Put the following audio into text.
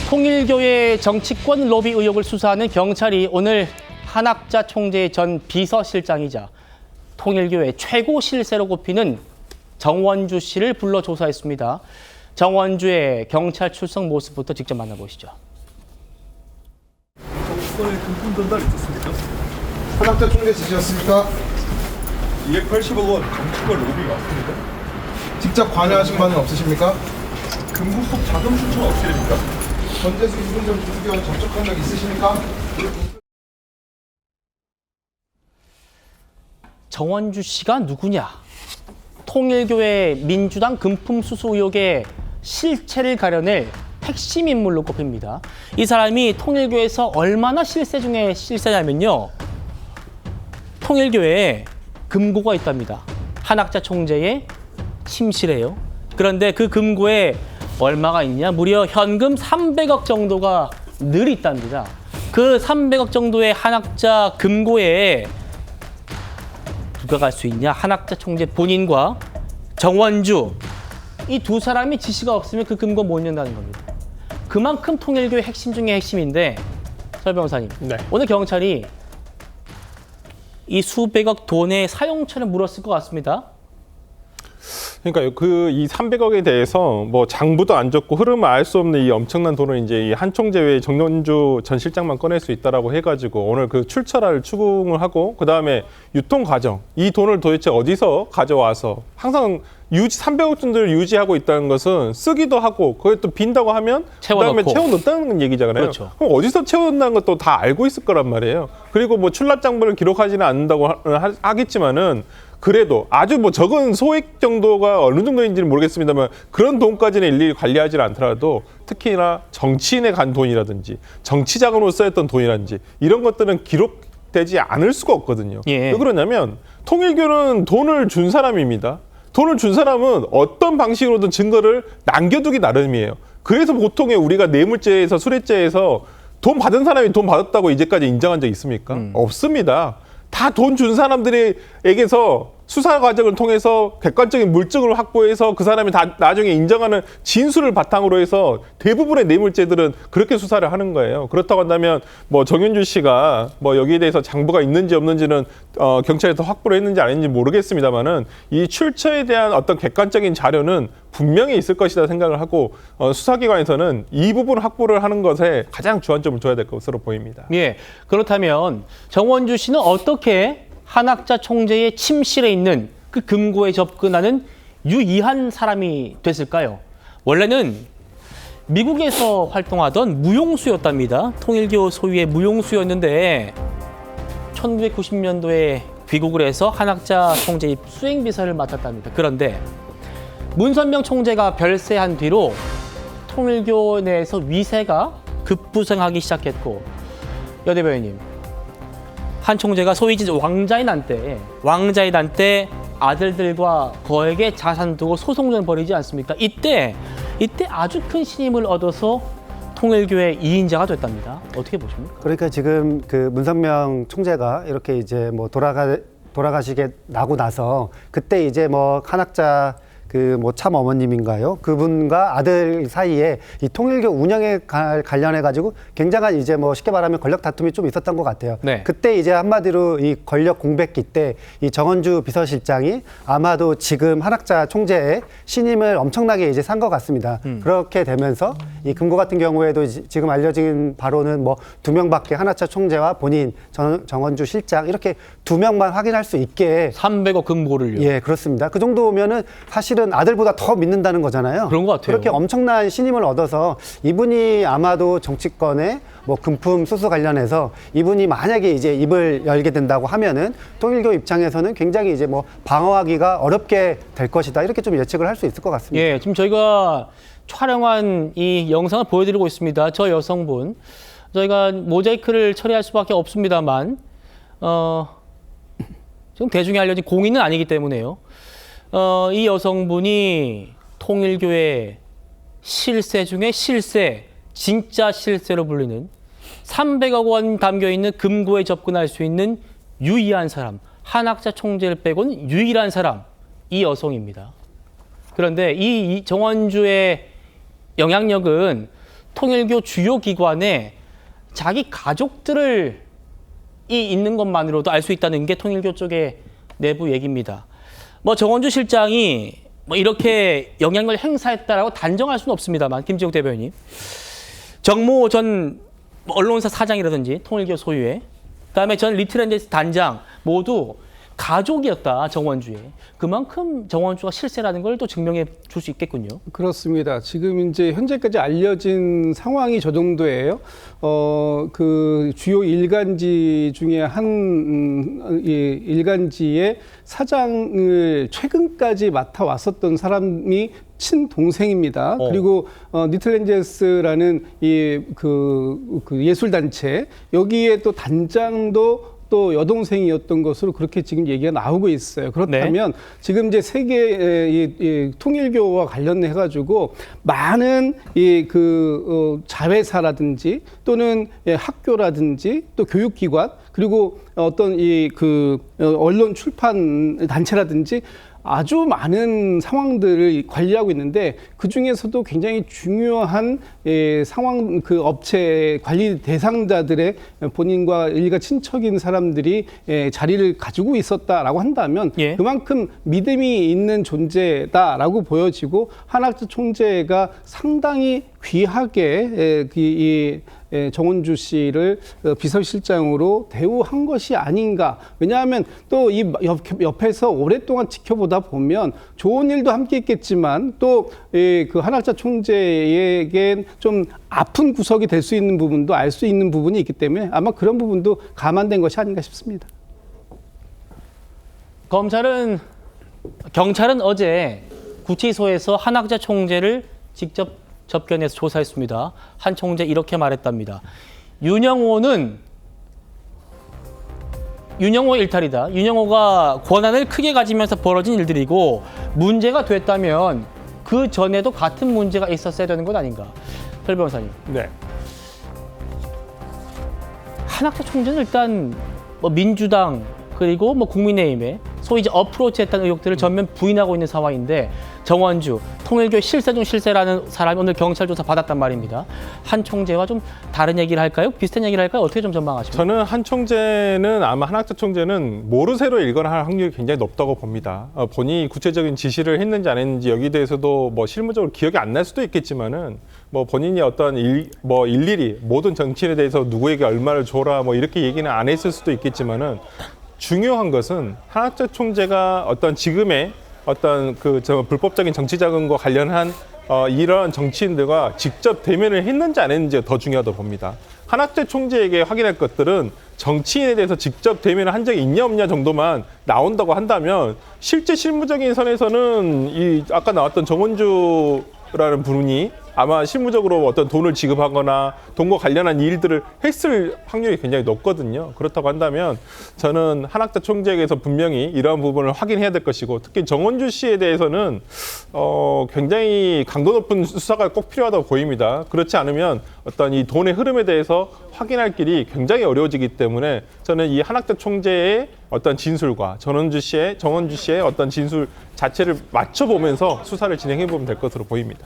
통일교의 정치권 로비 의혹을 수사하는 경찰이 오늘 한학자 총재의 전 비서실장이자 통일교의 최고 실세로 꼽히는 정원주 씨를 불러 조사했습니다. 정원주의 경찰 출석 모습부터 직접 만나보시죠. 정치권에 금품 전달 있었습니까? 한학자 총재 지시였습니까? 280억 원 정치권 로비 맞습니까? 직접 관여하신 바는 없으십니까? 금붕속 자금 신청 어떻게 됩니까? 전재수 이분 전 주주교와 접촉한 적 있으십니까? 정원주 씨가 누구냐? 통일교의 민주당 금품 수수 의혹의 실체를 가려낼 핵심 인물로 꼽힙니다. 이 사람이 통일교에서 얼마나 실세 중에 실세냐면요. 통일교에 금고가 있답니다. 한학자 총재의 침실에요. 그런데 그 금고에 얼마가 있냐? 무려 현금 300억 정도가 늘 있답니다. 그 300억 정도의 한학자 금고에 누가 갈 수 있냐? 한학자 총재 본인과 정원주, 이 두 사람이 지시가 없으면 그 금고 못 연다는 겁니다. 그만큼 통일교의 핵심 중에 핵심인데, 설 변호사님, 네. 오늘 경찰이 이 수백억 돈의 사용처를 물었을 것 같습니다. 그러니까 이 300억에 대해서 뭐 장부도 안 적고 흐름을 알 수 없는 이 엄청난 돈을 이제 이 한 총재 외에 정원주 전 실장만 꺼낼 수 있다라고 해가지고 오늘 그 출처를 추궁을 하고 그 다음에 유통 과정, 이 돈을 도대체 어디서 가져와서 항상 300억 정도를 유지하고 있다는 것은 쓰기도 하고 그게 또 빈다고 하면 그다음에 채워넣었다는 얘기잖아요. 그렇죠. 그럼 어디서 채워넣는 것도 다 알고 있을 거란 말이에요. 그리고 뭐 출납장부를 기록하지는 않는다고 하겠지만은 그래도 아주 뭐 적은 소액 정도가 어느 정도인지는 모르겠습니다만 그런 돈까지는 일일이 관리하지 않더라도 특히나 정치인에 간 돈이라든지 정치 자금으로 쓰였던 돈이라든지 이런 것들은 기록되지 않을 수가 없거든요. 예. 왜 그러냐면 통일교는 돈을 준 사람입니다. 돈을 준 사람은 어떤 방식으로든 증거를 남겨두기 나름이에요. 그래서 보통의 우리가 뇌물죄에서 수뢰죄에서 돈 받은 사람이 돈 받았다고 이제까지 인정한 적 있습니까? 없습니다. 다 돈 준 사람들에게서 수사 과정을 통해서 객관적인 물증을 확보해서 그 사람이 다 나중에 인정하는 진술을 바탕으로 해서 대부분의 뇌물죄들은 그렇게 수사를 하는 거예요. 그렇다고 한다면 뭐 정윤주 씨가 뭐 여기에 대해서 장부가 있는지 없는지는 경찰에서 확보를 했는지 안 했는지 모르겠습니다만은 이 출처에 대한 어떤 객관적인 자료는 분명히 있을 것이다 생각을 하고 수사기관에서는 이 부분 확보를 하는 것에 가장 주안점을 둬야 될 것으로 보입니다. 예, 그렇다면 정원주 씨는 어떻게 한학자 총재의 침실에 있는 그 금고에 접근하는 유일한 사람이 됐을까요? 원래는 미국에서 활동하던 무용수였답니다. 통일교 소유의 무용수였는데 1990년도에 귀국을 해서 한학자 총재의 수행비서를 맡았답니다. 그런데 문선명 총재가 별세한 뒤로 통일교 내에서 위세가 급부상하기 시작했고, 여 대변인님, 한 총재가 소위 왕자의 난 때 아들들과 거액의 자산 두고 소송전 벌이지 않습니까? 이때 아주 큰 신임을 얻어서 통일교의 2인자가 됐답니다. 어떻게 보십니까? 그러니까 지금 그 문선명 총재가 이렇게 이제 뭐 돌아가시게 나고 나서 그때 이제 뭐 한학자 그 뭐 참 어머님인가요? 그분과 아들 사이에 이 통일교 운영에 관련해 가지고 굉장한 이제 뭐 쉽게 말하면 권력 다툼이 좀 있었던 것 같아요. 네. 그때 이제 한마디로 이 권력 공백기 때 이 정원주 비서실장이 아마도 지금 한학자 총재의 신임을 엄청나게 이제 산 것 같습니다. 그렇게 되면서 이 금고 같은 경우에도 지금 알려진 바로는 뭐 2명밖에 한학자 총재와 본인 정원주 실장 이렇게 2명만 확인할 수 있게 300억 금고를요. 예, 그렇습니다. 그 정도면은 사실은 아들보다 더 믿는다는 거잖아요. 그런 것 같아요. 그렇게 엄청난 신임을 얻어서 이분이 아마도 정치권에 뭐 금품 수수 관련해서 이분이 만약에 이제 입을 열게 된다고 하면은 통일교 입장에서는 굉장히 이제 뭐 방어하기가 어렵게 될 것이다. 이렇게 좀 예측을 할 수 있을 것 같습니다. 예, 지금 저희가 촬영한 이 영상을 보여드리고 있습니다. 저 여성분, 저희가 모자이크를 처리할 수밖에 없습니다만, 지금 대중에 알려진 공인은 아니기 때문에요. 이 여성분이 통일교의 실세 중에 실세, 진짜 실세로 불리는 300억 원 담겨있는 금고에 접근할 수 있는 유일한 사람, 한학자 총재를 빼고는 유일한 사람, 이 여성입니다. 그런데 이 정원주의 영향력은 통일교 주요 기관에 자기 가족들을 있는 것만으로도 알 수 있다는 게 통일교 쪽의 내부 얘기입니다. 뭐 정원주 실장이 뭐 이렇게 영향을 행사했다라고 단정할 수는 없습니다만, 김지욱 대변인, 정모 전 언론사 사장이라든지 통일교 소유의, 그다음에 전 리틀앤제스 단장 모두 가족이었다, 정원주의. 그만큼 정원주가 실세라는 걸 또 증명해 줄 수 있겠군요. 그렇습니다. 지금 이제 현재까지 알려진 상황이 저 정도예요. 그 주요 일간지 중에 한 일간지의 사장을 최근까지 맡아왔었던 사람이 친동생입니다. 그리고 니틀렌제스라는 그 예술단체, 여기에 또 단장도 또 여동생이었던 것으로 그렇게 지금 얘기가 나오고 있어요. 그렇다면 지금 이제 세계 이 통일교와 관련해 가지고 많은 자회사라든지 또는 학교라든지 또 교육기관, 그리고 어떤 언론 출판 단체라든지 아주 많은 상황들을 관리하고 있는데, 그 중에서도 굉장히 중요한 상황, 그 업체 관리 대상자들의 본인과 일가 친척인 사람들이 자리를 가지고 있었다라고 한다면 예. 그만큼 믿음이 있는 존재다라고 보여지고, 한학자 총재가 상당히 귀하게 이 정원주 씨를 비서실장으로 대우한 것이 아닌가. 왜냐하면 또 이 옆에서 오랫동안 지켜보다 보면 좋은 일도 함께 했겠지만 또 그 한학자 총재에겐 좀 아픈 구석이 될 수 있는 부분도 알 수 있는 부분이 있기 때문에 아마 그런 부분도 감안된 것이 아닌가 싶습니다. 경찰은 어제 구치소에서 한학자 총재를 직접 접견해서 조사했습니다. 한 총재 이렇게 말했답니다. 윤영호 일탈이다. 윤영호가 권한을 크게 가지면서 벌어진 일들이고, 문제가 됐다면 그 전에도 같은 문제가 있었어야 되는 것 아닌가. 설 변호사님. 네. 한학자 총재는 일단 뭐 민주당 그리고 뭐 국민의힘에 소위 이제 어프로치했다는 의혹들을 전면 부인하고 있는 상황인데, 정원주 통일교의 실세 중 실세라는 사람이 오늘 경찰 조사 받았단 말입니다. 한 총재와 좀 다른 얘기를 할까요? 비슷한 얘기를 할까요? 어떻게 좀 전망하십니까? 저는 한 총재는 아마 한학자 총재는 모르쇠로 일거나 할 확률이 굉장히 높다고 봅니다. 본인이 구체적인 지시를 했는지 안 했는지 여기 대해서도 뭐 실무적으로 기억이 안 날 수도 있겠지만은, 뭐 본인이 어떤 일일이 모든 정치인에 대해서 누구에게 얼마를 줘라 뭐 이렇게 얘기는 안 했을 수도 있겠지만은, 중요한 것은 한학자 총재가 어떤 지금의 어떤 불법적인 정치 자금과 관련한 이런 정치인들과 직접 대면을 했는지 안 했는지가 더 중요하다고 봅니다. 한학자 총재에게 확인할 것들은 정치인에 대해서 직접 대면을 한 적이 있냐 없냐 정도만 나온다고 한다면, 실제 실무적인 선에서는 아까 나왔던 정원주라는 분이 아마 실무적으로 어떤 돈을 지급하거나 돈과 관련한 일들을 했을 확률이 굉장히 높거든요. 그렇다고 한다면 저는 한학자 총재에게서 분명히 이러한 부분을 확인해야 될 것이고, 특히 정원주 씨에 대해서는 굉장히 강도 높은 수사가 꼭 필요하다고 보입니다. 그렇지 않으면 어떤 이 돈의 흐름에 대해서 확인할 길이 굉장히 어려워지기 때문에, 저는 이 한학자 총재의 어떤 진술과 정원주 씨의 어떤 진술 자체를 맞춰보면서 수사를 진행해 보면 될 것으로 보입니다.